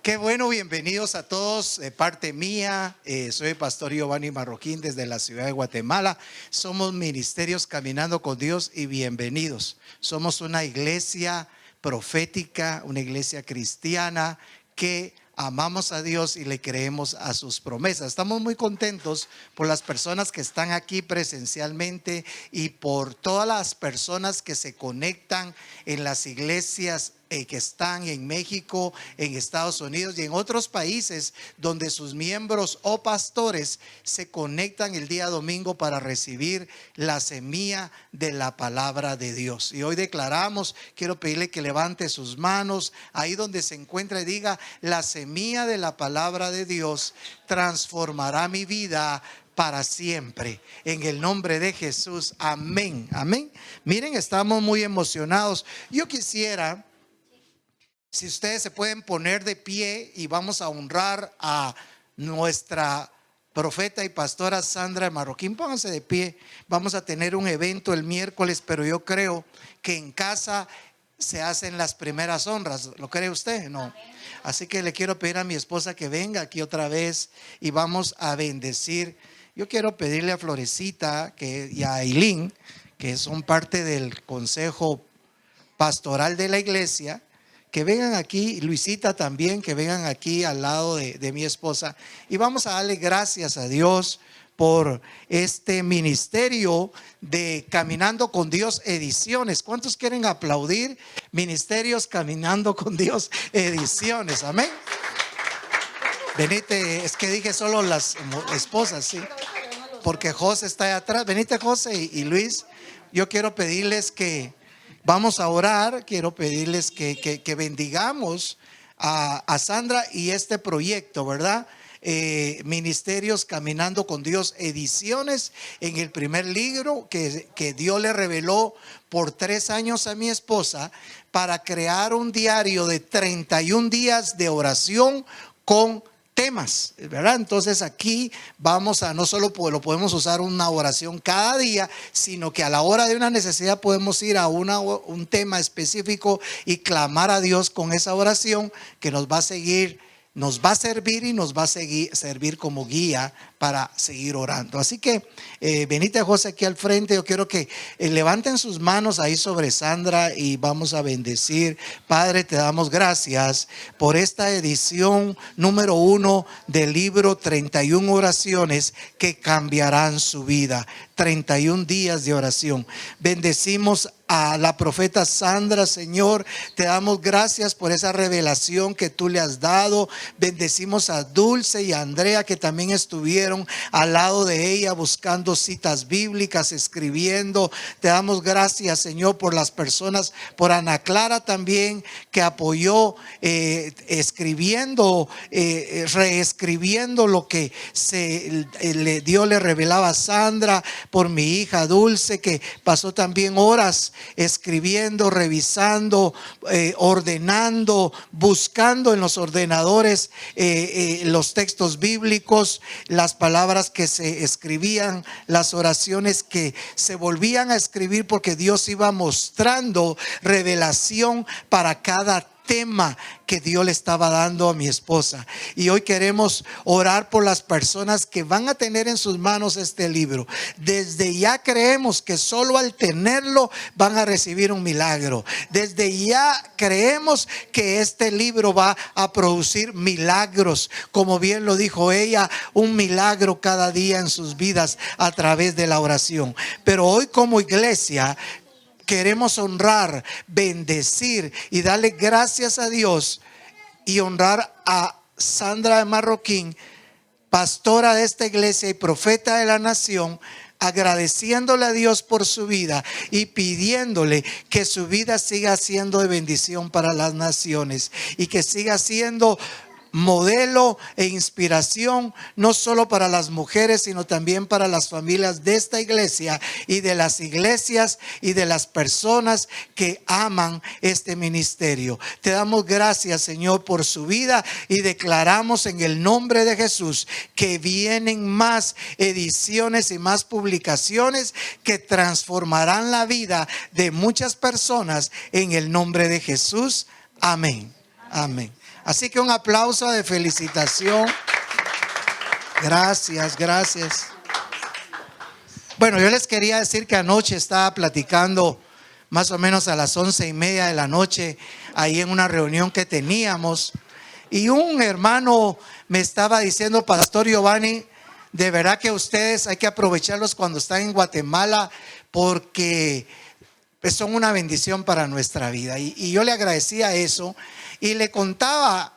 Qué bueno, bienvenidos a todos de parte mía. Soy el pastor Giovanni Marroquín desde la ciudad de Guatemala. Somos Ministerios Caminando con Dios y bienvenidos. Somos una iglesia profética, una iglesia cristiana que amamos a Dios y le creemos a sus promesas. Estamos muy contentos por las personas que están aquí presencialmente y por todas las personas que se conectan en las iglesias que están en México, en Estados Unidos y en otros países donde sus miembros o pastores se conectan el día domingo para recibir la semilla de la palabra de Dios. Y hoy declaramos, quiero pedirle que levante sus manos ahí donde se encuentra y diga: la semilla de la palabra de Dios transformará mi vida para siempre, en el nombre de Jesús. Amén, amén. Miren, estamos muy emocionados. Yo quisiera, si ustedes se pueden poner de pie, y vamos a honrar a nuestra profeta y pastora Sandra Marroquín. Pónganse de pie. Vamos a tener un evento el miércoles, pero yo creo que en casa se hacen las primeras honras. ¿Lo cree usted? No. Así que le quiero pedir a mi esposa que venga aquí otra vez y vamos a bendecir. Yo quiero pedirle a Florecita y a Aileen, que son parte del consejo pastoral de la iglesia, que vengan aquí. Luisita también, que vengan aquí al lado de mi esposa, y vamos a darle gracias a Dios por este ministerio de Caminando con Dios Ediciones. ¿Cuántos quieren aplaudir? Ministerios Caminando con Dios Ediciones. Amén. Venite, es que dije solo las esposas, sí, porque José está ahí atrás. Venite, José y Luis. Yo quiero pedirles que vamos a orar. Quiero pedirles que bendigamos a Sandra y este proyecto, ¿verdad? Ministerios Caminando con Dios Ediciones. En el primer libro que Dios le reveló por 3 años a mi esposa, para crear un diario de 31 días de oración con temas, ¿verdad? Entonces aquí vamos a, no solo lo podemos usar una oración cada día, sino que a la hora de una necesidad podemos ir a un tema específico y clamar a Dios con esa oración, que nos va a servir y nos va a servir como guía para seguir orando. Así que venite, José, aquí al frente. Yo quiero que levanten sus manos ahí sobre Sandra y vamos a bendecir. Padre, te damos gracias por esta edición número 1 del libro 31 oraciones que cambiarán su vida. 31 días de oración. Bendecimos a la profeta Sandra, Señor. Te damos gracias por esa revelación que tú le has dado. Bendecimos a Dulce y a Andrea, que también estuvieron al lado de ella buscando citas bíblicas, escribiendo. Te damos gracias, Señor, por las personas, por Ana Clara también, que apoyó escribiendo, reescribiendo lo que Dios le revelaba a Sandra. Por mi hija Dulce, que pasó también horas escribiendo, revisando, ordenando, buscando en los ordenadores los textos bíblicos, las palabras que se escribían, las oraciones que se volvían a escribir, porque Dios iba mostrando revelación para cada tema que Dios le estaba dando a mi esposa. Y hoy queremos orar por las personas que van a tener en sus manos este libro. Desde ya creemos que solo al tenerlo van a recibir un milagro. Desde ya creemos que este libro va a producir milagros, como bien lo dijo ella, un milagro cada día en sus vidas a través de la oración. Pero hoy, como iglesia, queremos honrar, bendecir y darle gracias a Dios y honrar a Sandra Marroquín, pastora de esta iglesia y profeta de la nación, agradeciéndole a Dios por su vida y pidiéndole que su vida siga siendo de bendición para las naciones y que siga siendo modelo e inspiración, no solo para las mujeres, sino también para las familias de esta iglesia y de las iglesias y de las personas que aman este ministerio. Te damos gracias, Señor, por su vida, y declaramos en el nombre de Jesús que vienen más ediciones y más publicaciones que transformarán la vida de muchas personas en el nombre de Jesús. Amén. Amén. Así que un aplauso de felicitación. Gracias, gracias. Bueno, yo les quería decir que anoche estaba platicando más o menos a las 11:30 de la noche, ahí en una reunión que teníamos, y un hermano me estaba diciendo: Pastor Giovanni, de verdad que ustedes hay que aprovecharlos cuando están en Guatemala, porque son una bendición para nuestra vida. Y yo le agradecía eso y le contaba,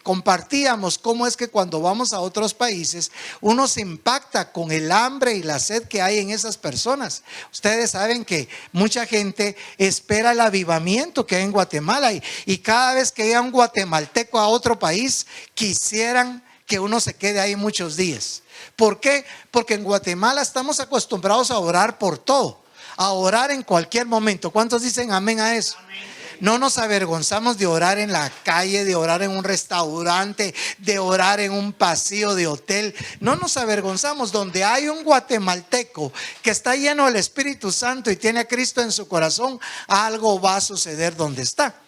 compartíamos cómo es que cuando vamos a otros países uno se impacta con el hambre y la sed que hay en esas personas. Ustedes saben que mucha gente espera el avivamiento que hay en Guatemala, y cada vez que llega un guatemalteco a otro país quisieran que uno se quede ahí muchos días. ¿Por qué? Porque en Guatemala estamos acostumbrados a orar por todo, a orar en cualquier momento. ¿Cuántos dicen amén a eso? Amén. No nos avergonzamos de orar en la calle, de orar en un restaurante, de orar en un pasillo de hotel. No nos avergonzamos. Donde hay un guatemalteco que está lleno del Espíritu Santo y tiene a Cristo en su corazón, algo va a suceder donde está.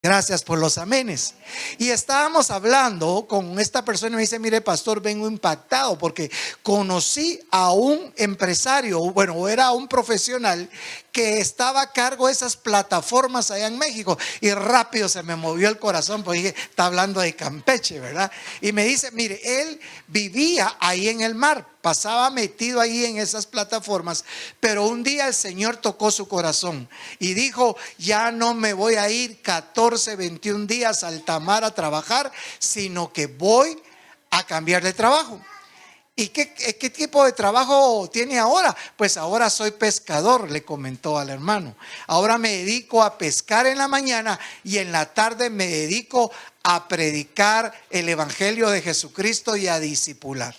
Gracias por los amenes. Y estábamos hablando con esta persona y me dice: mire, pastor, vengo impactado porque conocí a un empresario, bueno, era un profesional que estaba a cargo de esas plataformas allá en México, y rápido se me movió el corazón porque dije: está hablando de Campeche, ¿verdad? Y me dice: mire, él vivía ahí en el mar, pasaba metido ahí en esas plataformas, pero un día el Señor tocó su corazón y dijo: ya no me voy a ir 14, 21 días al alta mar a trabajar, sino que voy a cambiar de trabajo. ¿Y qué tipo de trabajo tiene ahora? Pues ahora soy pescador, le comentó al hermano. Ahora me dedico a pescar en la mañana y en la tarde me dedico a predicar el evangelio de Jesucristo y a discipular.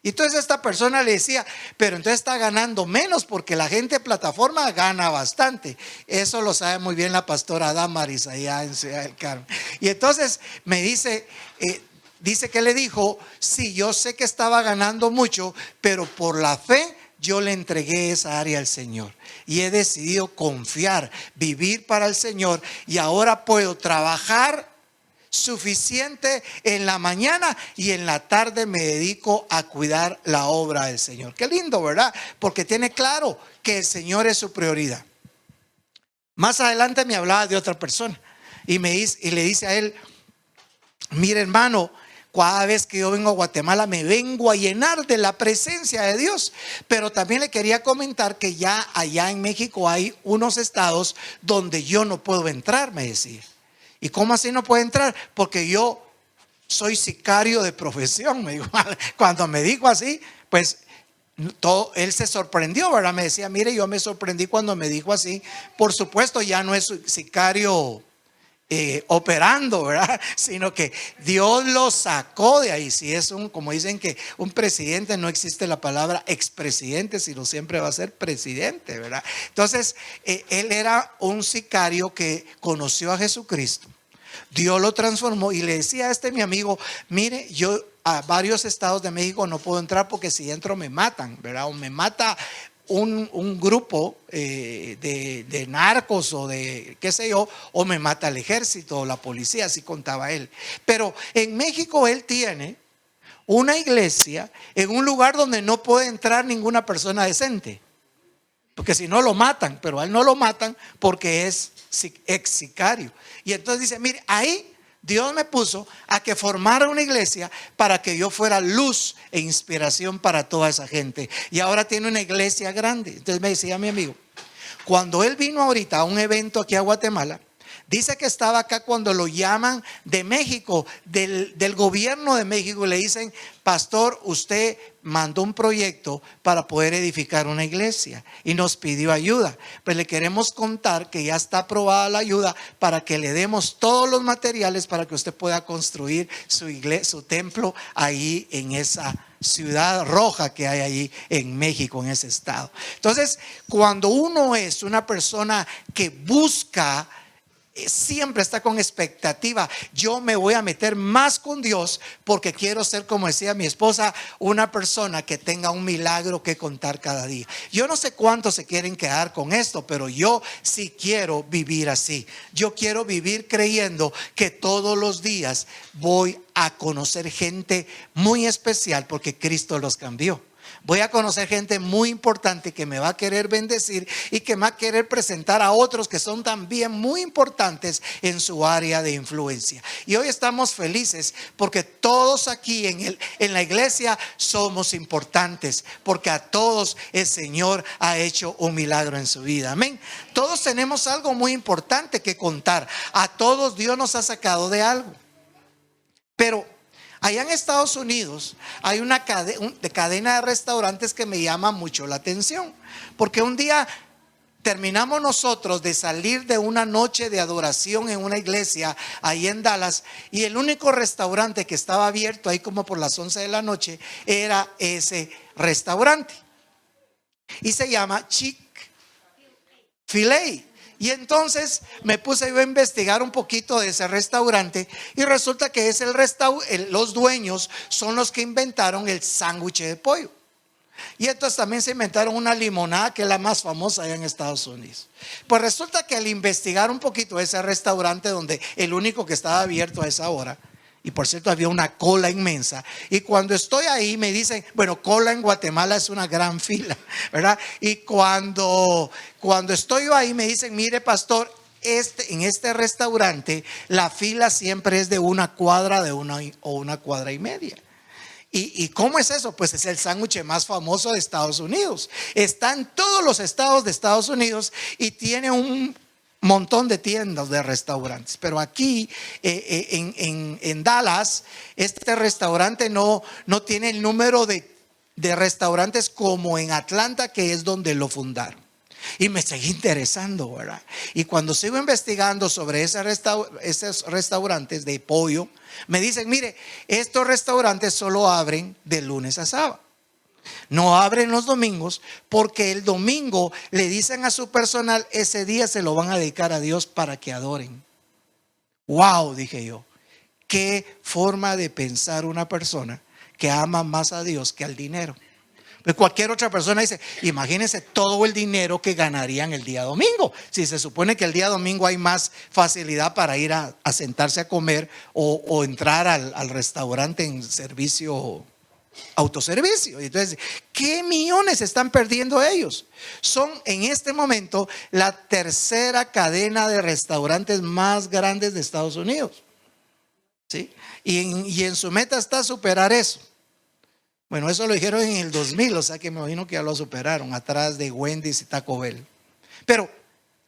Y entonces esta persona le decía: pero entonces está ganando menos, porque la gente de plataforma gana bastante. Eso lo sabe muy bien la pastora Damaris allá en Ciudad del Carmen. Y entonces me dice, dice que le dijo: sí, yo sé que estaba ganando mucho, pero por la fe yo le entregué esa área al Señor y he decidido confiar, vivir para el Señor, y ahora puedo trabajar suficiente en la mañana y en la tarde me dedico a cuidar la obra del Señor. Qué lindo, ¿verdad? Porque tiene claro que el Señor es su prioridad. Más adelante me hablaba de otra persona y le dice a él: mire, hermano, cada vez que yo vengo a Guatemala me vengo a llenar de la presencia de Dios. Pero también le quería comentar que ya allá en México hay unos estados donde yo no puedo entrar, me decía. ¿Y cómo así no puede entrar? Porque yo soy sicario de profesión, me dijo. Cuando me dijo así, pues él se sorprendió, ¿verdad? Me decía: mire, yo me sorprendí cuando me dijo así. Por supuesto, ya no es sicario operando, ¿verdad? Sino que Dios lo sacó de ahí. Si es como dicen que un presidente, no existe la palabra expresidente, sino siempre va a ser presidente, ¿verdad? Entonces él era un sicario que conoció a Jesucristo. Dios lo transformó y le decía a mi amigo: mire, yo a varios estados de México no puedo entrar porque si entro me matan, ¿verdad? O me mata un grupo de narcos o de qué sé yo, o me mata el ejército o la policía, así contaba él. Pero en México él tiene una iglesia en un lugar donde no puede entrar ninguna persona decente, porque si no lo matan, pero a él no lo matan porque es ex sicario. Y entonces dice: mire, ahí Dios me puso a que formara una iglesia para que yo fuera luz e inspiración para toda esa gente. Y ahora tiene una iglesia grande. Entonces me decía mi amigo: cuando él vino ahorita a un evento aquí a Guatemala, dice que estaba acá cuando lo llaman de México, del gobierno de México, y le dicen: pastor, usted mandó un proyecto para poder edificar una iglesia y nos pidió ayuda. Pues le queremos contar que ya está aprobada la ayuda para que le demos todos los materiales para que usted pueda construir su iglesia, su templo ahí en esa ciudad roja que hay allí en México, en ese estado. Entonces, cuando uno es una persona que busca siempre está con expectativa. Yo me voy a meter más con Dios porque quiero ser, como decía mi esposa, una persona que tenga un milagro que contar cada día. Yo no sé cuántos se quieren quedar con esto, pero yo sí quiero vivir así. Yo quiero vivir creyendo que todos los días voy a conocer gente muy especial porque Cristo los cambió. Voy a conocer gente muy importante que me va a querer bendecir y que me va a querer presentar a otros que son también muy importantes en su área de influencia. Y hoy estamos felices porque todos aquí en la iglesia somos importantes, porque a todos el Señor ha hecho un milagro en su vida. Amén. Todos tenemos algo muy importante que contar. A todos Dios nos ha sacado de algo. Pero allá en Estados Unidos hay una cadena de restaurantes que me llama mucho la atención. Porque un día terminamos nosotros de salir de una noche de adoración en una iglesia ahí en Dallas, y el único restaurante que estaba abierto ahí como por las 11 de la noche era ese restaurante. Y se llama Chick-fil-A. Y entonces me puse yo a investigar un poquito de ese restaurante y resulta que es los dueños son los que inventaron el sándwich de pollo. Y entonces también se inventaron una limonada que es la más famosa allá en Estados Unidos. Pues resulta que al investigar un poquito ese restaurante, donde el único que estaba abierto a esa hora, y por cierto había una cola inmensa, y cuando estoy ahí me dicen, bueno, cola en Guatemala es una gran fila, ¿verdad? Y cuando estoy yo ahí me dicen, mire pastor, en este restaurante la fila siempre es de una cuadra o una cuadra y media. ¿Y cómo es eso? Pues es el sándwich más famoso de Estados Unidos. Está en todos los estados de Estados Unidos y tiene un montón de tiendas de restaurantes. Pero aquí en Dallas, este restaurante no tiene el número de restaurantes como en Atlanta, que es donde lo fundaron. Y me seguí interesando, ¿verdad? Y cuando sigo investigando sobre esos restaurantes de pollo, me dicen, mire, estos restaurantes solo abren de lunes a sábado. No abren los domingos, porque el domingo le dicen a su personal, ese día se lo van a dedicar a Dios para que adoren. Wow, dije yo, qué forma de pensar una persona que ama más a Dios que al dinero. Pues cualquier otra persona dice, imagínense todo el dinero que ganarían el día domingo. Si se supone que el día domingo hay más facilidad para ir a sentarse a comer o entrar al restaurante en servicio, autoservicio. Entonces, ¿qué millones están perdiendo ellos? Son en este momento la tercera cadena de restaurantes más grandes de Estados Unidos, ¿sí? Y en su meta está superar eso. Bueno, eso lo dijeron en el 2000, o sea que me imagino que ya lo superaron, atrás de Wendy's y Taco Bell. Pero,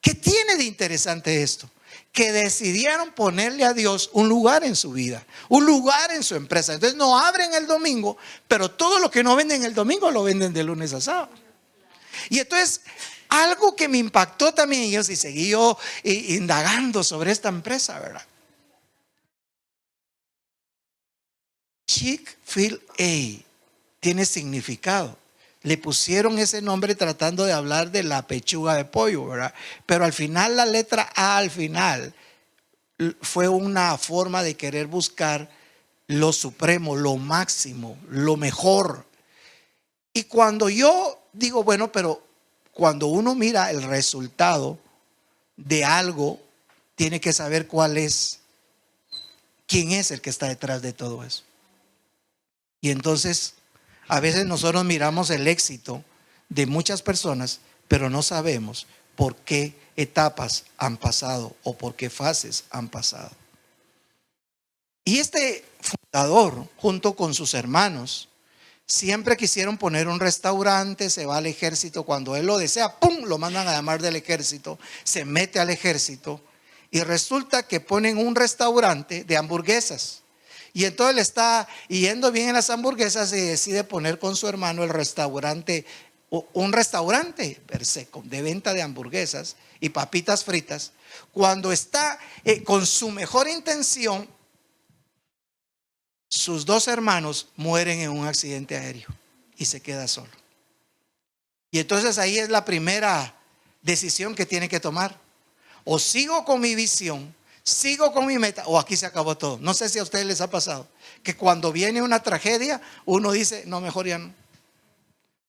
¿qué tiene de interesante esto? Que decidieron ponerle a Dios un lugar en su vida, un lugar en su empresa. Entonces no abren el domingo, pero todo lo que no venden el domingo lo venden de lunes a sábado. Y entonces, algo que me impactó también, y seguí yo indagando sobre esta empresa, ¿verdad? Chick-fil-A tiene significado. Le pusieron ese nombre tratando de hablar de la pechuga de pollo, ¿verdad? Pero al final, la letra A al final fue una forma de querer buscar lo supremo, lo máximo, lo mejor. Y cuando yo digo, bueno, pero cuando uno mira el resultado de algo, tiene que saber quién es el que está detrás de todo eso. Y entonces, a veces nosotros miramos el éxito de muchas personas, pero no sabemos por qué etapas han pasado o por qué fases han pasado. Y este fundador, junto con sus hermanos, siempre quisieron poner un restaurante. Se va al ejército, cuando él lo desea, ¡pum!, lo mandan a llamar del ejército, se mete al ejército y resulta que ponen un restaurante de hamburguesas. Y entonces le está yendo bien en las hamburguesas y decide poner con su hermano el restaurante, un restaurante per se, de venta de hamburguesas y papitas fritas. Cuando está con su mejor intención, sus dos hermanos mueren en un accidente aéreo y se queda solo. Y entonces ahí es la primera decisión que tiene que tomar. o sigo con mi visión, sigo con mi meta, o aquí se acabó todo. No sé si a ustedes les ha pasado que cuando viene una tragedia uno dice, no, mejor ya no,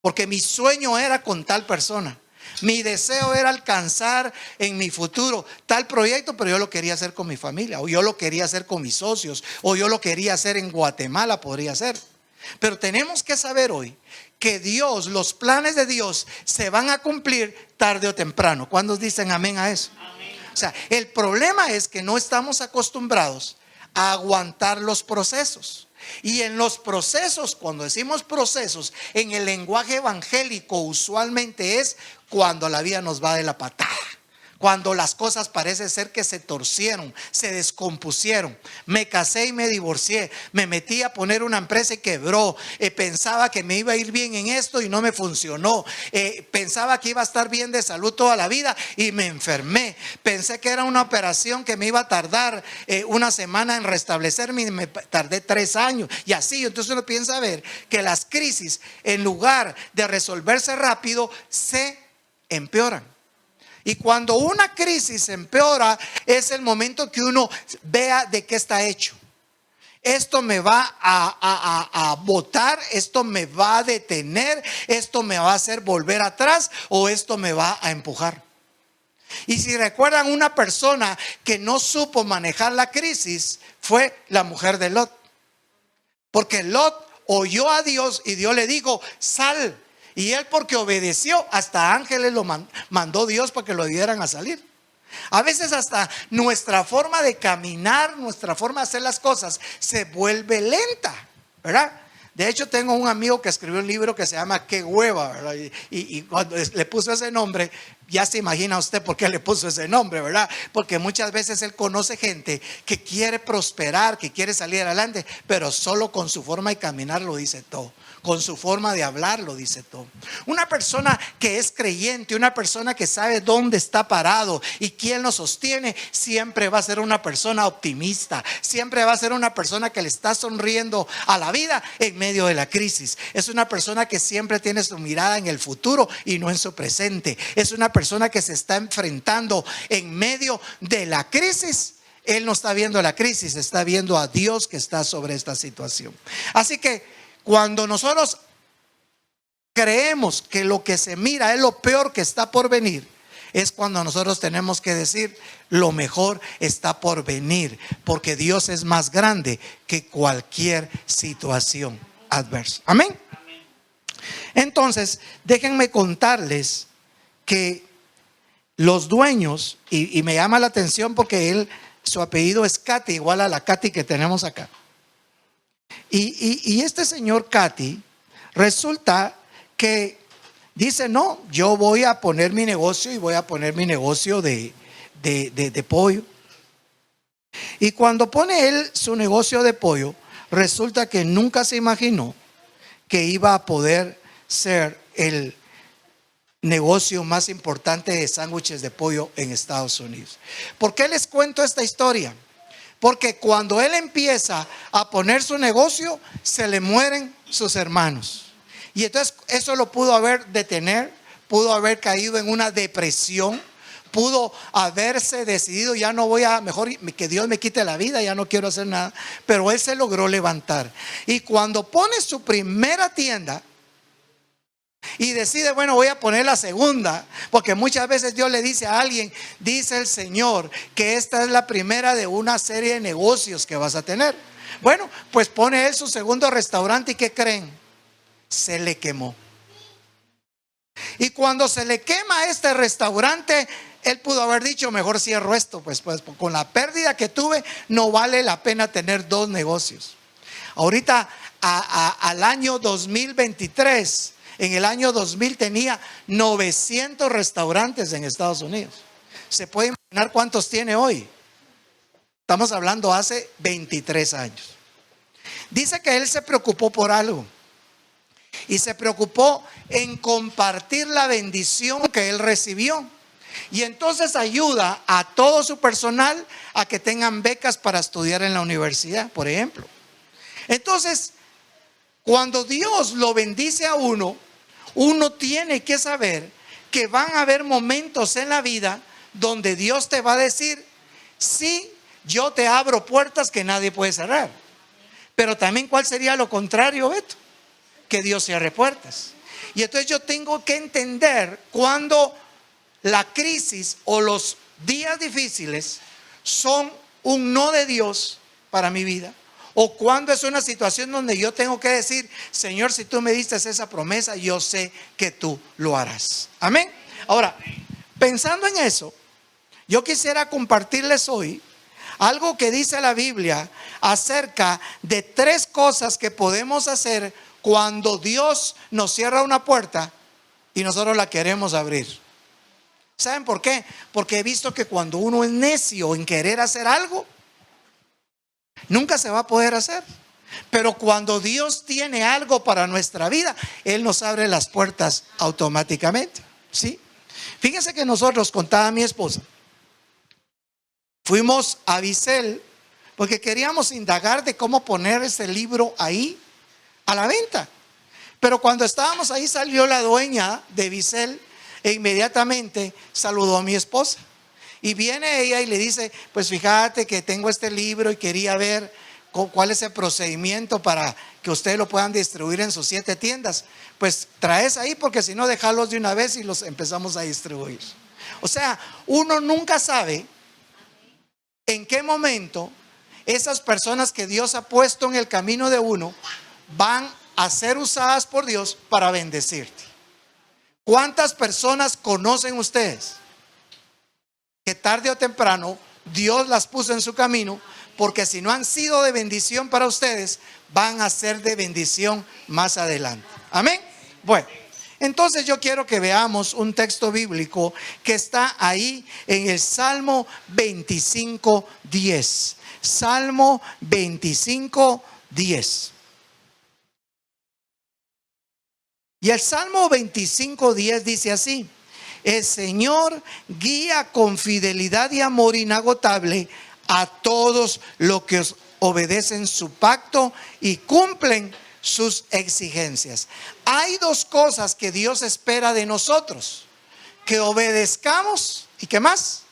porque mi sueño era con tal persona, mi deseo era alcanzar en mi futuro tal proyecto, pero yo lo quería hacer con mi familia, o yo lo quería hacer con mis socios, o yo lo quería hacer en Guatemala, podría ser. Pero tenemos que saber hoy que Dios, los planes de Dios se van a cumplir tarde o temprano. ¿Cuántos dicen amén a eso? Amén. O sea, el problema es que no estamos acostumbrados a aguantar los procesos. Y en los procesos, cuando decimos procesos, en el lenguaje evangélico usualmente es cuando la vida nos va de la patada, cuando las cosas parece ser que se torcieron, se descompusieron. Me casé y me divorcié, me metí a poner una empresa y quebró, pensaba que me iba a ir bien en esto y no me funcionó, pensaba que iba a estar bien de salud toda la vida y me enfermé, pensé que era una operación que me iba a tardar una semana en restablecerme y me tardé 3 años y así. Entonces uno piensa ver que las crisis, en lugar de resolverse rápido, se empeoran. Y cuando una crisis empeora, es el momento que uno vea de qué está hecho. Esto me va a botar, esto me va a detener, esto me va a hacer volver atrás o esto me va a empujar. Y si recuerdan, una persona que no supo manejar la crisis fue la mujer de Lot. Porque Lot oyó a Dios y Dios le dijo, sal. Y él, porque obedeció, hasta ángeles lo mandó Dios para que lo ayudaran a salir. A veces hasta nuestra forma de caminar, nuestra forma de hacer las cosas se vuelve lenta, ¿verdad? De hecho, tengo un amigo que escribió un libro que se llama Qué hueva, ¿verdad? Y cuando le puso ese nombre, ya se imagina usted por qué le puso ese nombre, ¿verdad? Porque muchas veces él conoce gente que quiere prosperar, que quiere salir adelante, pero solo con su forma de caminar lo dice todo. Con su forma de hablar lo dice todo. Una persona que es creyente, una persona que sabe dónde está parado y quién lo sostiene, siempre va a ser una persona optimista. Siempre va a ser una persona que le está sonriendo a la vida en medio de la crisis. Es una persona que siempre tiene su mirada en el futuro y no en su presente. Es una persona que se está enfrentando en medio de la crisis. Él no está viendo la crisis, está viendo a Dios que está sobre esta situación. Así que cuando nosotros creemos que lo que se mira es lo peor que está por venir, es cuando nosotros tenemos que decir, lo mejor está por venir, porque Dios es más grande que cualquier situación adversa. Amén. Entonces, déjenme contarles que los dueños, y me llama la atención porque su apellido es Cati, igual a la Cati que tenemos acá. Y este señor Cati resulta que dice, no, yo voy a poner mi negocio y voy a poner mi negocio de pollo. Y cuando pone él su negocio de pollo, resulta que nunca se imaginó que iba a poder ser el negocio más importante de sándwiches de pollo en Estados Unidos. ¿Por qué les cuento esta historia? Porque cuando él empieza a poner su negocio, se le mueren sus hermanos. Y entonces eso lo pudo haber detener, pudo haber caído en una depresión, pudo haberse decidido, ya no voy a, mejor que Dios me quite la vida, ya no quiero hacer nada. Pero él se logró levantar. Y cuando pone su primera tienda y decide, bueno, voy a poner la segunda, porque muchas veces Dios le dice a alguien, dice el Señor, que esta es la primera de una serie de negocios que vas a tener. Bueno, pues pone él su segundo restaurante y ¿qué creen? Se le quemó. Y cuando se le quema este restaurante, él pudo haber dicho, mejor cierro esto, pues con la pérdida que tuve no vale la pena tener 2 negocios. Ahorita al año 2023, en el año 2000 tenía 900 restaurantes en Estados Unidos. ¿Se puede imaginar cuántos tiene hoy? Estamos hablando hace 23 años. Dice que él se preocupó por algo. Y se preocupó en compartir la bendición que él recibió. Y entonces ayuda a todo su personal a que tengan becas para estudiar en la universidad, por ejemplo. Entonces, cuando Dios lo bendice a uno, uno tiene que saber que van a haber momentos en la vida donde Dios te va a decir: sí, yo te abro puertas que nadie puede cerrar. Pero también, ¿cuál sería lo contrario, Beto? Que Dios cierre puertas. Y entonces yo tengo que entender cuando la crisis o los días difíciles son un no de Dios para mi vida, o cuando es una situación donde yo tengo que decir: Señor, si tú me diste esa promesa, yo sé que tú lo harás. Amén. Ahora, pensando en eso, yo quisiera compartirles hoy algo que dice la Biblia acerca de 3 cosas que podemos hacer cuando Dios nos cierra una puerta y nosotros la queremos abrir. ¿Saben por qué? Porque he visto que cuando uno es necio en querer hacer algo, nunca se va a poder hacer. Pero cuando Dios tiene algo para nuestra vida, Él nos abre las puertas automáticamente. ¿Sí? Fíjense que nosotros, contaba mi esposa, fuimos a Bisel porque queríamos indagar de cómo poner ese libro ahí a la venta. Pero cuando estábamos ahí, salió la dueña de Bisel e inmediatamente saludó a mi esposa. Y viene ella y le dice: pues fíjate que tengo este libro y quería ver cuál es el procedimiento para que ustedes lo puedan distribuir en sus 7 tiendas. Pues traes ahí, porque si no, dejarlos de una vez y los empezamos a distribuir. O sea, uno nunca sabe en qué momento esas personas que Dios ha puesto en el camino de uno van a ser usadas por Dios para bendecirte. ¿Cuántas personas conocen ustedes que tarde o temprano Dios las puso en su camino? Porque si no han sido de bendición para ustedes, van a ser de bendición más adelante. Amén. Bueno, entonces yo quiero que veamos un texto bíblico que está ahí en el Salmo 25:10. Salmo 25:10. Y el Salmo 25:10 dice así: el Señor guía con fidelidad y amor inagotable a todos los que obedecen su pacto y cumplen sus exigencias. Hay 2 cosas que Dios espera de nosotros: que obedezcamos, ¿y qué más?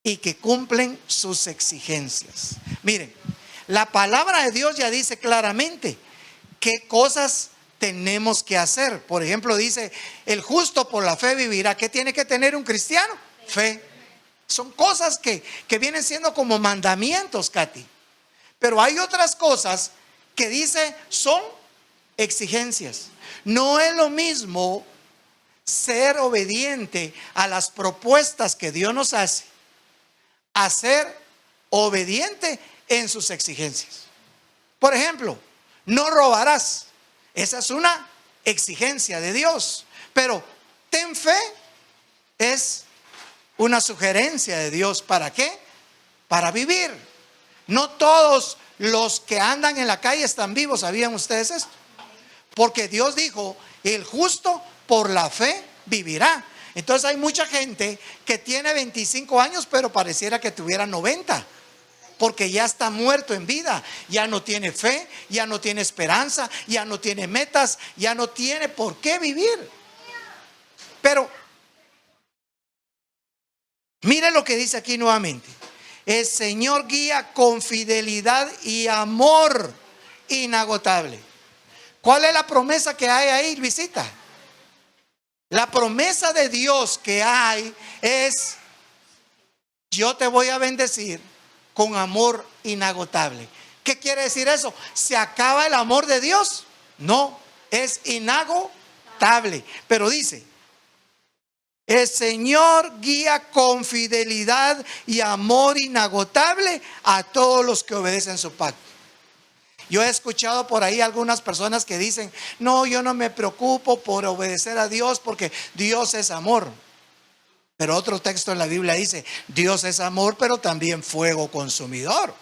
Y que cumplen sus exigencias. Miren, la palabra de Dios ya dice claramente qué cosas tenemos que hacer. Por ejemplo, dice: el justo por la fe vivirá. ¿Qué tiene que tener un cristiano? Fe. Son cosas que vienen siendo como mandamientos, Katy. Pero hay otras cosas que dice son exigencias. No es lo mismo ser obediente a las propuestas que Dios nos hace a ser obediente en sus exigencias. Por ejemplo, no robarás. Esa es una exigencia de Dios. Pero ten fe es una sugerencia de Dios. ¿Para qué? Para vivir. No todos los que andan en la calle están vivos. ¿Sabían ustedes esto? Porque Dios dijo: el justo por la fe vivirá. Entonces hay mucha gente que tiene 25 años pero pareciera que tuviera 90, porque ya está muerto en vida. Ya no tiene fe, ya no tiene esperanza, ya no tiene metas, ya no tiene por qué vivir. Pero mire lo que dice aquí nuevamente: el Señor guía con fidelidad y amor inagotable. ¿Cuál es la promesa que hay ahí, Luisita? La promesa de Dios que hay es: yo te voy a bendecir con amor inagotable. ¿Qué quiere decir eso? ¿Se acaba el amor de Dios? No, es inagotable. Pero dice: el Señor guía con fidelidad y amor inagotable a todos los que obedecen su pacto. Yo he escuchado por ahí algunas personas que dicen: no, yo no me preocupo por obedecer a Dios porque Dios es amor. Pero otro texto en la Biblia dice: Dios es amor, pero también fuego consumidor.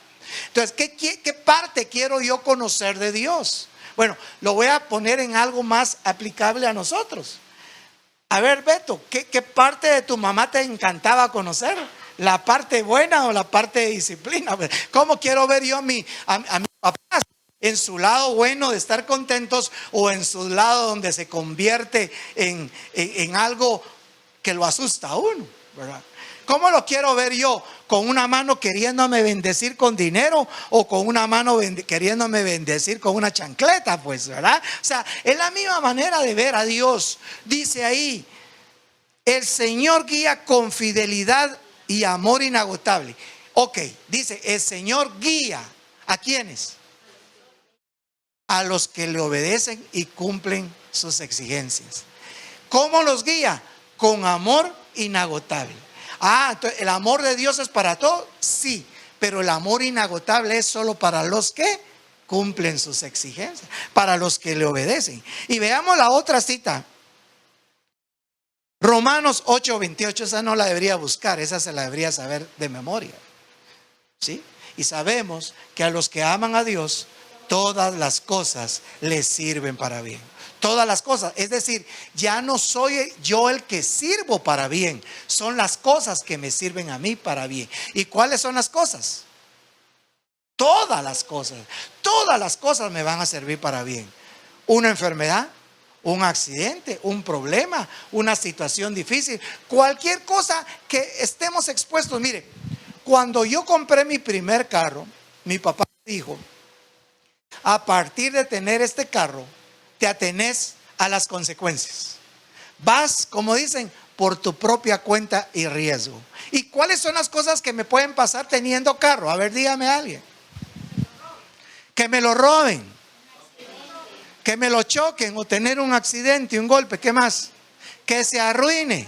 Entonces, ¿qué parte quiero yo conocer de Dios? Bueno, lo voy a poner en algo más aplicable a nosotros. A ver, Beto, ¿qué parte de tu mamá te encantaba conocer? ¿La parte buena o la parte de disciplina? ¿Cómo quiero ver yo a mis papás? ¿En su lado bueno de estar contentos o en su lado donde se convierte en algo que lo asusta a uno? ¿verdad? ¿Cómo lo quiero ver yo? ¿Con una mano queriéndome bendecir con dinero o con una mano queriéndome bendecir con una chancleta? Pues, ¿verdad? O sea, es la misma manera de ver a Dios. Dice ahí, el Señor guía con fidelidad y amor inagotable. Ok, dice, el Señor guía. ¿A quiénes? A los que le obedecen y cumplen sus exigencias. ¿Cómo los guía? Con amor inagotable. Entonces, ¿el amor de Dios es para todos? Sí, pero el amor inagotable es solo para los que cumplen sus exigencias, para los que le obedecen. Y veamos la otra cita. Romanos 8:28, esa no la debería buscar, esa se la debería saber de memoria. ¿Sí? Y sabemos que a los que aman a Dios, todas las cosas les sirven para bien. Todas las cosas, es decir, ya no soy yo el que sirvo para bien, son las cosas que me sirven a mí para bien. ¿Y cuáles son las cosas? Todas las cosas me van a servir para bien. Una enfermedad, un accidente, un problema, una situación difícil, cualquier cosa que estemos expuestos. Mire, cuando yo compré mi primer carro, mi papá dijo, a partir de tener este carro, te atenés a las consecuencias. Vas, como dicen, por tu propia cuenta y riesgo. ¿Y cuáles son las cosas que me pueden pasar teniendo carro? A ver, dígame a alguien. Que me lo roben, que me lo choquen o tener un accidente, un golpe. ¿Qué más? Que se arruine.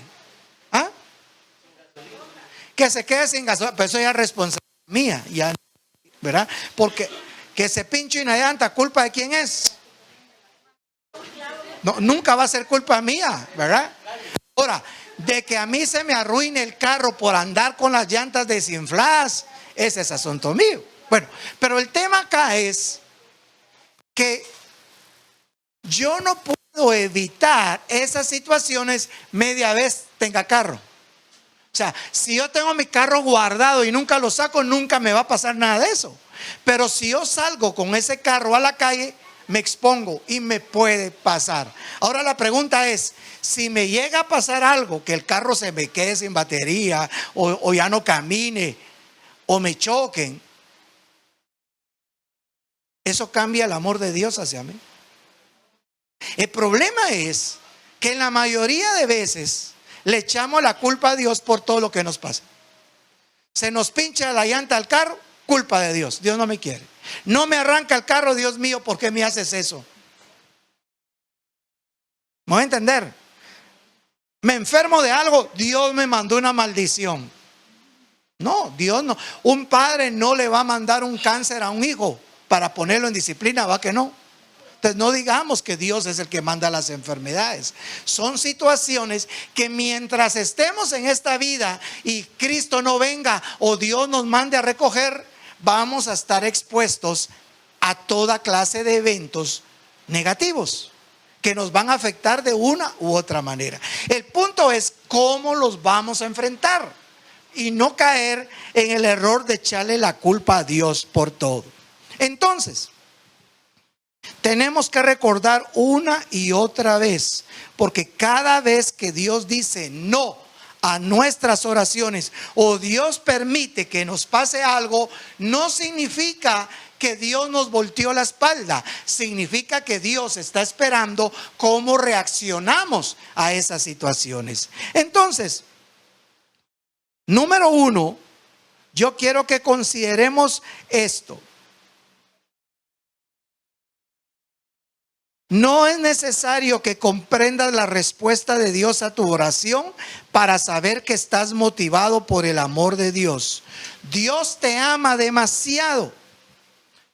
Que se quede sin gasolina. Pero eso ya es responsabilidad mía, ya, ¿verdad? Porque que se pinche una llanta, ¿culpa de quién es? No, nunca va a ser culpa mía, ¿verdad? Ahora, de que a mí se me arruine el carro por andar con las llantas desinfladas, ese es asunto mío. Bueno, pero el tema acá es que yo no puedo evitar esas situaciones media vez tenga carro. O sea, si yo tengo mi carro guardado y nunca lo saco, nunca me va a pasar nada de eso. Pero si yo salgo con ese carro a la calle, me expongo y me puede pasar. Ahora la pregunta es, si me llega a pasar algo, que el carro se me quede sin batería o ya no camine o me choquen, ¿eso cambia el amor de Dios hacia mí? El problema es que en la mayoría de veces le echamos la culpa a Dios por todo lo que nos pasa. Se nos pincha la llanta al carro, culpa de Dios. Dios no me quiere. No me arranca el carro, Dios mío, ¿por qué me haces eso? ¿Me voy a entender? Me enfermo de algo, Dios me mandó una maldición. No, Dios no. Un padre no le va a mandar un cáncer a un hijo para ponerlo en disciplina, ¿va que no? Entonces no digamos que Dios es el que manda las enfermedades. Son situaciones que mientras estemos en esta vida y Cristo no venga o Dios nos mande a recoger, vamos a estar expuestos a toda clase de eventos negativos que nos van a afectar de una u otra manera. El punto es cómo los vamos a enfrentar y no caer en el error de echarle la culpa a Dios por todo. Entonces, tenemos que recordar una y otra vez, porque cada vez que Dios dice no a nuestras oraciones o Dios permite que nos pase algo, no significa que Dios nos volteó la espalda, significa que Dios está esperando cómo reaccionamos a esas situaciones. Entonces, número uno, yo quiero que consideremos esto. No es necesario que comprendas la respuesta de Dios a tu oración para saber que estás motivado por el amor de Dios. Dios te ama demasiado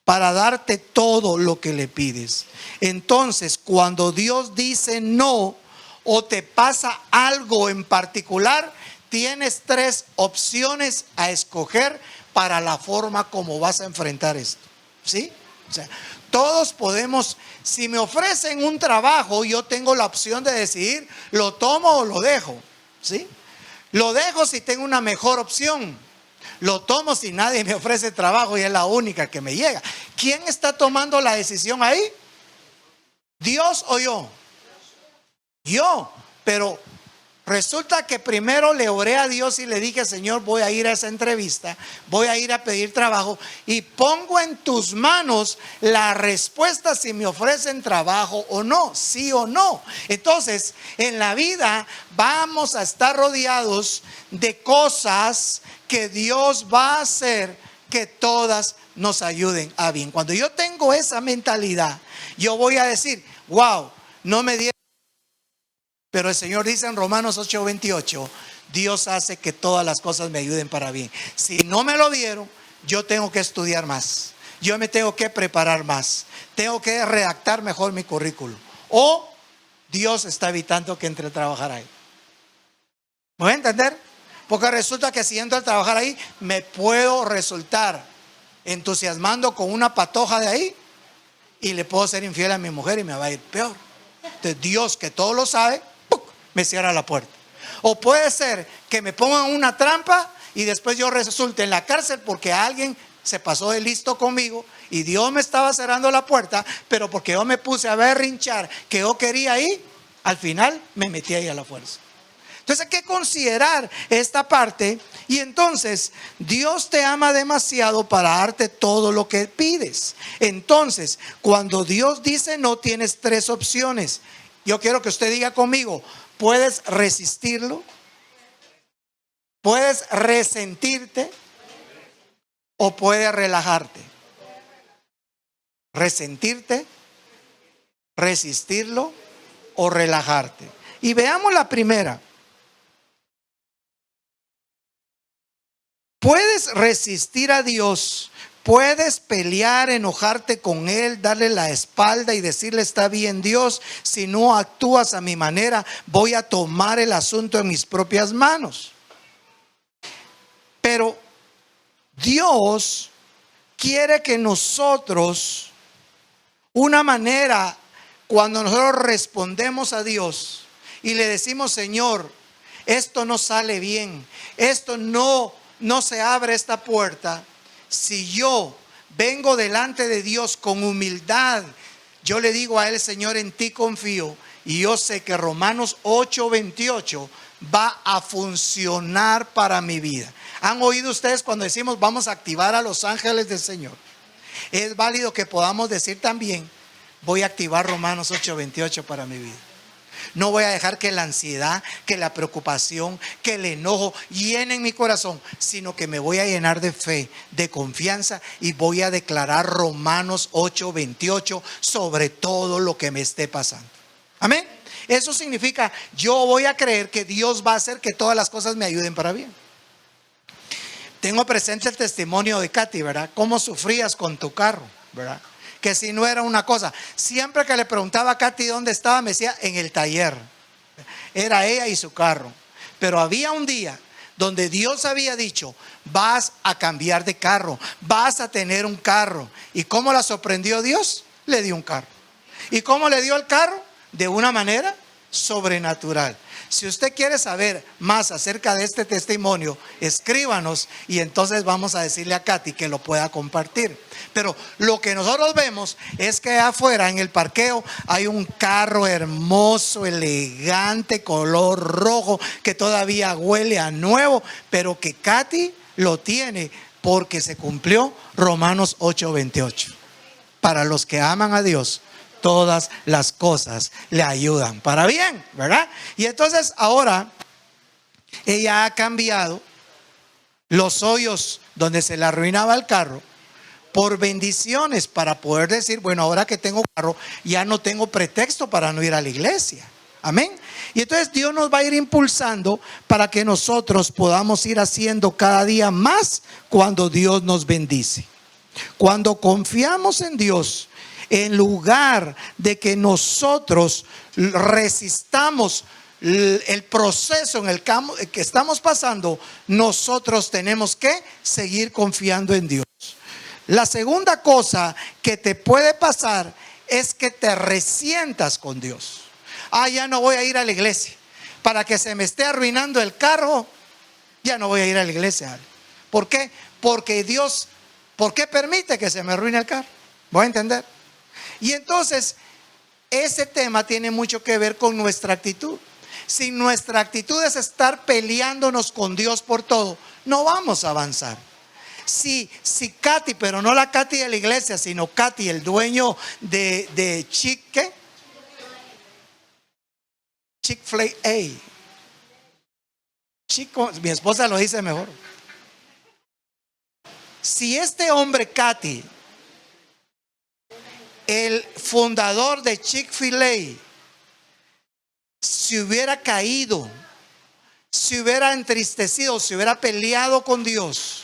para darte todo lo que le pides. Entonces, cuando Dios dice no o te pasa algo en particular, tienes 3 opciones a escoger para la forma como vas a enfrentar esto. ¿Sí? O sea, todos podemos, si me ofrecen un trabajo, yo tengo la opción de decidir, lo tomo o lo dejo. ¿Sí? Lo dejo si tengo una mejor opción. Lo tomo si nadie me ofrece trabajo y es la única que me llega. ¿Quién está tomando la decisión ahí? ¿Dios o yo? Yo. Pero Resulta que primero le oré a Dios y le dije: Señor, voy a ir a esa entrevista, voy a ir a pedir trabajo y pongo en tus manos la respuesta si me ofrecen trabajo o no, sí o no. Entonces, en la vida vamos a estar rodeados de cosas que Dios va a hacer que todas nos ayuden a bien. Cuando yo tengo esa mentalidad, yo voy a decir: wow, no me dieron. Pero el Señor dice en Romanos 8:28, Dios hace que todas las cosas me ayuden para bien. Si no me lo dieron, yo tengo que estudiar más, yo me tengo que preparar más, tengo que redactar mejor mi currículum, o Dios está evitando que entre a trabajar ahí. ¿Me voy a entender? Porque resulta que si entro a trabajar ahí, me puedo resultar entusiasmando con una patoja de ahí y le puedo ser infiel a mi mujer y me va a ir peor. Entonces Dios, que todo lo sabe, me cierra la puerta. O puede ser que me pongan una trampa y después yo resulte en la cárcel porque alguien se pasó de listo conmigo y Dios me estaba cerrando la puerta, pero porque yo me puse a berrinchar que yo quería ir, al final me metí ahí a la fuerza. Entonces hay que considerar esta parte. Y entonces Dios te ama demasiado para darte todo lo que pides. Entonces, cuando Dios dice no, tienes tres opciones. Yo quiero que usted diga conmigo: puedes resistirlo, puedes resentirte o puedes relajarte. Resentirte, resistirlo o relajarte. Y veamos la primera. Puedes resistir a Dios, puedes pelear, enojarte con Él, darle la espalda y decirle: está bien Dios, si no actúas a mi manera, voy a tomar el asunto en mis propias manos. Pero Dios quiere que nosotros, una manera, cuando nosotros respondemos a Dios y le decimos: Señor, esto no sale bien, esto no se abre esta puerta. Si yo vengo delante de Dios con humildad, yo le digo a Él: Señor, en ti confío, y yo sé que Romanos 8:28 va a funcionar para mi vida. ¿Han oído ustedes cuando decimos vamos a activar a los ángeles del Señor? Es válido que podamos decir también: voy a activar Romanos 8:28 para mi vida. No voy a dejar que la ansiedad, que la preocupación, que el enojo llenen mi corazón, sino que me voy a llenar de fe, de confianza, y voy a declarar Romanos 8:28 sobre todo lo que me esté pasando. Amén. Eso significa: yo voy a creer que Dios va a hacer que todas las cosas me ayuden para bien. Tengo presente el testimonio de Katy, ¿verdad? Cómo sufrías con tu carro, ¿verdad? Que si no era una cosa, siempre que le preguntaba a Katy dónde estaba, me decía: en el taller. Era ella y su carro. Pero había un día donde Dios había dicho: vas a cambiar de carro, vas a tener un carro. ¿Y cómo la sorprendió Dios? Le dio un carro. ¿Y cómo le dio el carro? De una manera sobrenatural. Si usted quiere saber más acerca de este testimonio, escríbanos y entonces vamos a decirle a Katy que lo pueda compartir. Pero lo que nosotros vemos es que afuera en el parqueo hay un carro hermoso, elegante, color rojo, que todavía huele a nuevo, pero que Katy lo tiene porque se cumplió Romanos 8:28. Para los que aman a Dios, todas las cosas le ayudan para bien, ¿verdad? Y entonces ahora ella ha cambiado los hoyos donde se le arruinaba el carro por bendiciones, para poder decir: bueno, ahora que tengo carro, ya no tengo pretexto para no ir a la iglesia. Amén. Y entonces Dios nos va a ir impulsando para que nosotros podamos ir haciendo cada día más cuando Dios nos bendice. Cuando confiamos en Dios, en lugar de que nosotros resistamos el proceso en el que estamos pasando, nosotros tenemos que seguir confiando en Dios. La segunda cosa que te puede pasar es que te resientas con Dios. Ya no voy a ir a la iglesia. Para que se me esté arruinando el carro, ya no voy a ir a la iglesia. ¿Por qué? Porque Dios, ¿por qué permite que se me arruine el carro? ¿Voy a entender? Y entonces ese tema tiene mucho que ver con nuestra actitud. si nuestra actitud es estar peleándonos con Dios por todo, no vamos a avanzar. Si Katy, pero no la Katy de la iglesia, sino Katy, el dueño de Chick-fil-A. Mi esposa lo dice mejor. Si este hombre, Katy, el fundador de Chick-fil-A, se hubiera caído, se hubiera entristecido, se hubiera peleado con Dios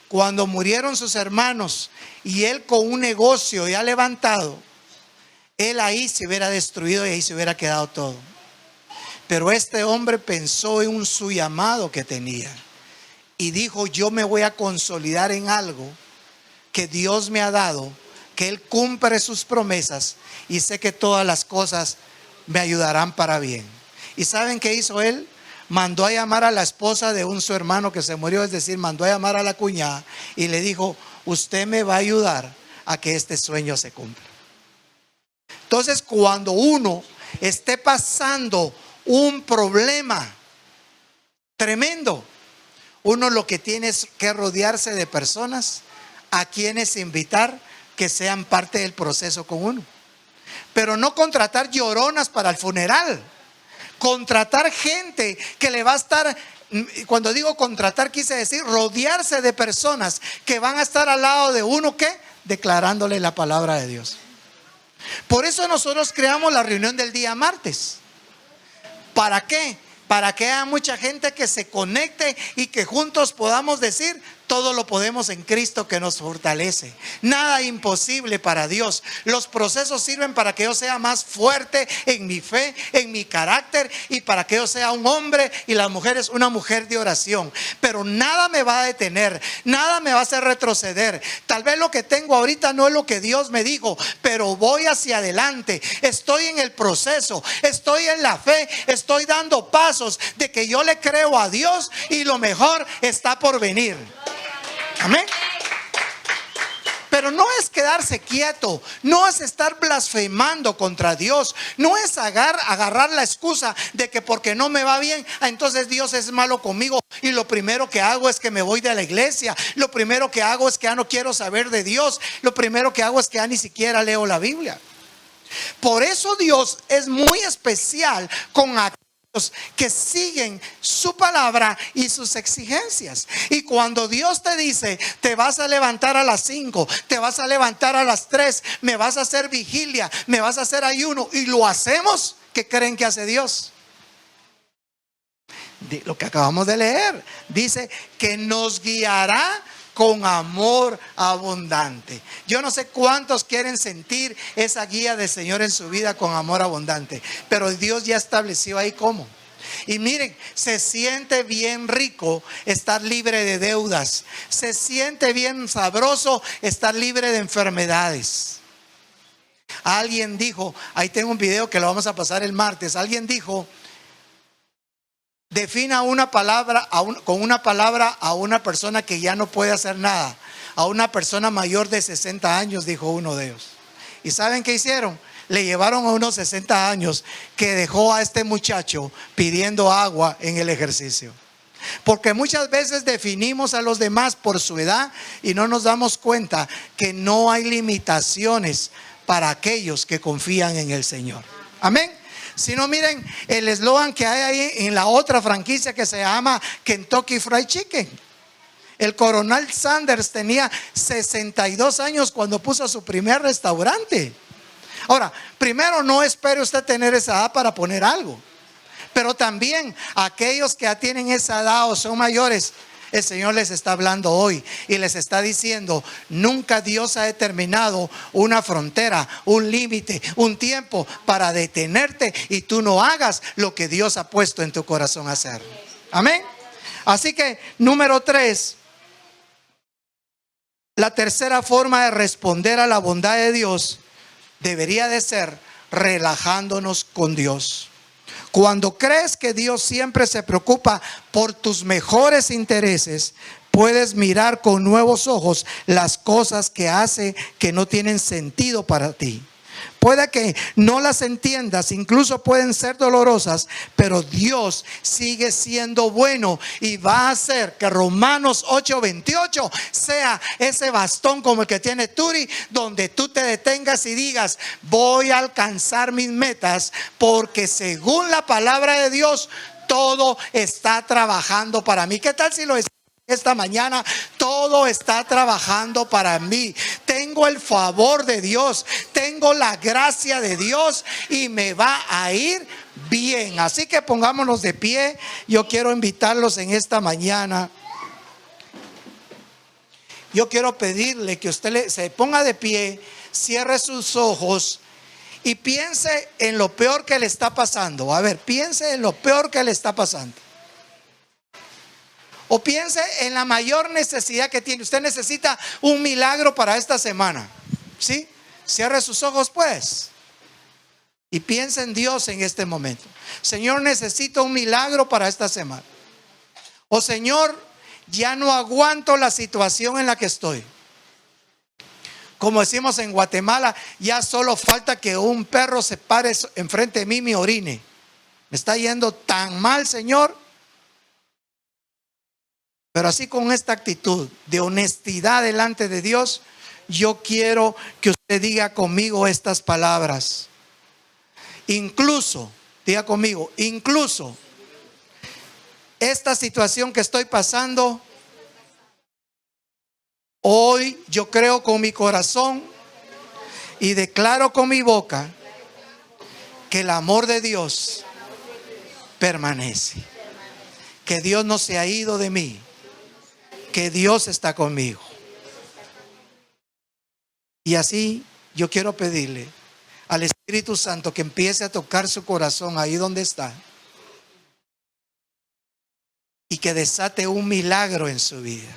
cuando murieron sus hermanos, y él con un negocio ya levantado, él ahí se hubiera destruido y ahí se hubiera quedado todo. Pero este hombre pensó en su llamado que tenía y dijo: yo me voy a consolidar en algo que Dios me ha dado, que Él cumple sus promesas, y sé que todas las cosas me ayudarán para bien. ¿Y saben qué hizo él? Mandó a llamar a la esposa de su hermano que se murió, es decir, mandó a llamar a la cuñada y le dijo: usted me va a ayudar a que este sueño se cumpla. Entonces, cuando uno esté pasando un problema tremendo, uno lo que tiene es que rodearse de personas a quienes invitar que sean parte del proceso con uno. Pero no contratar lloronas para el funeral. Contratar gente que le va a estar, cuando digo contratar, quise decir rodearse de personas que van a estar al lado de uno, ¿qué? Declarándole la palabra de Dios. Por eso nosotros creamos la reunión del día martes. ¿Para qué? Para que haya mucha gente que se conecte y que juntos podamos decir: todo lo podemos en Cristo que nos fortalece. Nada imposible para Dios. Los procesos sirven para que yo sea más fuerte en mi fe, en mi carácter, y para que yo sea un hombre y la mujer es una mujer de oración. Pero nada me va a detener, nada me va a hacer retroceder. Tal vez lo que tengo ahorita no es lo que Dios me dijo, pero voy hacia adelante. Estoy en el proceso, estoy en la fe, estoy dando pasos de que yo le creo a Dios y lo mejor está por venir. Amén. Pero no es quedarse quieto, no es estar blasfemando contra Dios, no es agarrar la excusa de que porque no me va bien, entonces Dios es malo conmigo, y lo primero que hago es que me voy de la iglesia, lo primero que hago es que ya no quiero saber de Dios, lo primero que hago es que ya ni siquiera leo la Biblia. Por eso Dios es muy especial con aquellos que siguen su palabra y sus exigencias. Y cuando Dios te dice: te vas a levantar a las 5, te vas a levantar a las 3, me vas a hacer vigilia, me vas a hacer ayuno, y lo hacemos, ¿qué creen que hace Dios? Lo que acabamos de leer, dice que nos guiará con amor abundante. Yo no sé cuántos quieren sentir esa guía del Señor en su vida con amor abundante, pero Dios ya estableció ahí cómo. Y miren, se siente bien rico estar libre de deudas, se siente bien sabroso estar libre de enfermedades. Alguien dijo, ahí tengo un video que lo vamos a pasar el martes, alguien dijo: defina una palabra con una palabra a una persona que ya no puede hacer nada. A una persona mayor de 60 años, dijo uno de ellos. ¿Y saben qué hicieron? Le llevaron a unos 60 años que dejó a este muchacho pidiendo agua en el ejercicio. Porque muchas veces definimos a los demás por su edad y no nos damos cuenta que no hay limitaciones para aquellos que confían en el Señor. Amén. Si no, miren el eslogan que hay ahí en la otra franquicia que se llama Kentucky Fried Chicken. El coronel Sanders tenía 62 años cuando puso su primer restaurante. Ahora, primero, no espere usted tener esa edad para poner algo. Pero también aquellos que ya tienen esa edad o son mayores, el Señor les está hablando hoy y les está diciendo: nunca Dios ha determinado una frontera, un límite, un tiempo para detenerte y tú no hagas lo que Dios ha puesto en tu corazón hacer. Amén. Así que, número 3, la tercera forma de responder a la bondad de Dios debería de ser relajándonos con Dios. Cuando crees que Dios siempre se preocupa por tus mejores intereses, puedes mirar con nuevos ojos las cosas que hace que no tienen sentido para ti. puede que no las entiendas, incluso pueden ser dolorosas, pero Dios sigue siendo bueno y va a hacer que Romanos 8:28 sea ese bastón como el que tiene Turi, donde tú te detengas y digas: voy a alcanzar mis metas, porque según la palabra de Dios todo está trabajando para mí. ¿Qué tal si lo esta mañana? Todo está trabajando para mí. Tengo el favor de Dios, tengo la gracia de Dios y me va a ir bien. Así que pongámonos de pie. Yo quiero invitarlos en esta mañana. Yo quiero pedirle que usted se ponga de pie, cierre sus ojos y piense en lo peor que le está pasando. A ver, piense en lo peor que le está pasando. O piense en la mayor necesidad que tiene. Usted necesita un milagro para esta semana, ¿sí? Cierre sus ojos pues y piense en Dios en este momento. Señor, necesito un milagro para esta semana. O Señor, ya no aguanto la situación en la que estoy. Como decimos en Guatemala, ya solo falta que un perro se pare enfrente de mí y me orine. Me está yendo tan mal, Señor. Pero así, con esta actitud de honestidad delante de Dios, yo quiero que usted diga conmigo estas palabras. Incluso, diga conmigo, incluso esta situación que estoy pasando, hoy yo creo con mi corazón y declaro con mi boca que el amor de Dios permanece. Que Dios no se ha ido de mí. Que Dios está conmigo. Y así yo quiero pedirle al Espíritu Santo que empiece a tocar su corazón ahí donde está y que desate un milagro en su vida.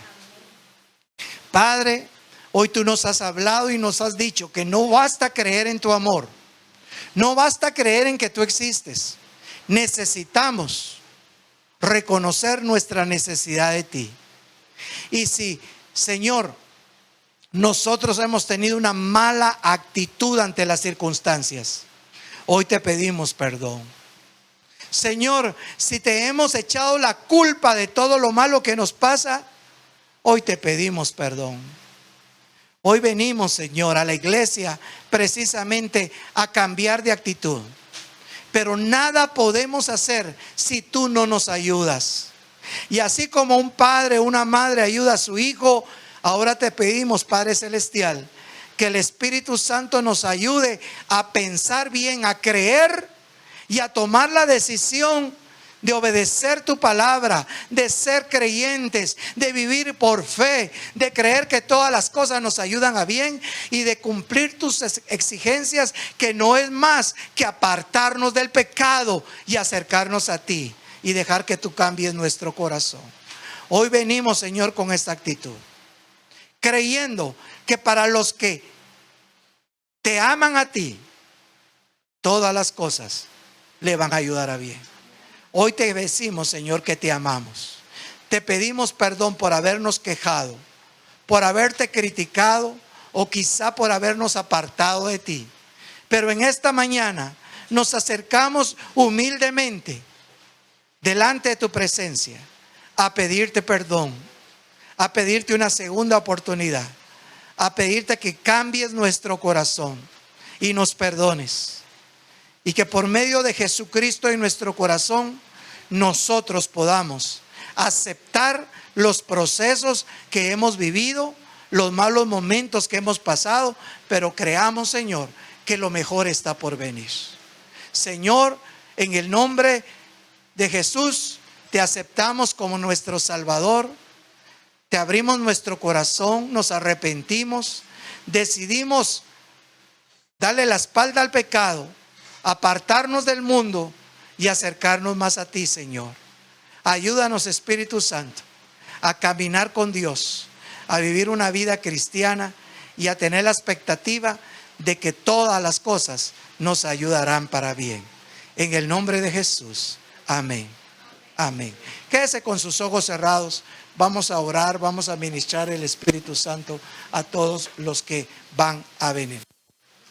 Padre, hoy tú nos has hablado y nos has dicho que no basta creer en tu amor, no basta creer en que tú existes. Necesitamos reconocer nuestra necesidad de ti. Y si, Señor, nosotros hemos tenido una mala actitud ante las circunstancias, hoy te pedimos perdón. Señor, si te hemos echado la culpa de todo lo malo que nos pasa, hoy te pedimos perdón. Hoy venimos, Señor, a la iglesia precisamente a cambiar de actitud. Pero nada podemos hacer si tú no nos ayudas. Y así como un padre o una madre ayuda a su hijo, ahora te pedimos, Padre Celestial, que el Espíritu Santo nos ayude a pensar bien, a creer y a tomar la decisión de obedecer tu palabra, de ser creyentes, de vivir por fe, de creer que todas las cosas nos ayudan a bien y de cumplir tus exigencias, que no es más que apartarnos del pecado y acercarnos a ti y dejar que tú cambies nuestro corazón. Hoy venimos, Señor, con esta actitud, creyendo que para los que te aman a ti, todas las cosas le van a ayudar a bien. Hoy te decimos, Señor, que te amamos. Te pedimos perdón por habernos quejado, por haberte criticado o quizá por habernos apartado de ti. Pero en esta mañana nos acercamos humildemente delante de tu presencia a pedirte perdón, a pedirte una segunda oportunidad, a pedirte que cambies nuestro corazón y nos perdones. Y que por medio de Jesucristo en nuestro corazón nosotros podamos aceptar los procesos que hemos vivido, los malos momentos que hemos pasado, pero creamos, Señor, que lo mejor está por venir. Señor, en el nombre de Jesús, te aceptamos como nuestro Salvador. Te abrimos nuestro corazón, nos arrepentimos, decidimos darle la espalda al pecado, apartarnos del mundo y acercarnos más a ti, Señor. Ayúdanos, Espíritu Santo, a caminar con Dios, a vivir una vida cristiana y a tener la expectativa de que todas las cosas nos ayudarán para bien. En el nombre de Jesús, amén. Amén. Quédese con sus ojos cerrados. Vamos a orar, vamos a ministrar el Espíritu Santo a todos los que van a venir.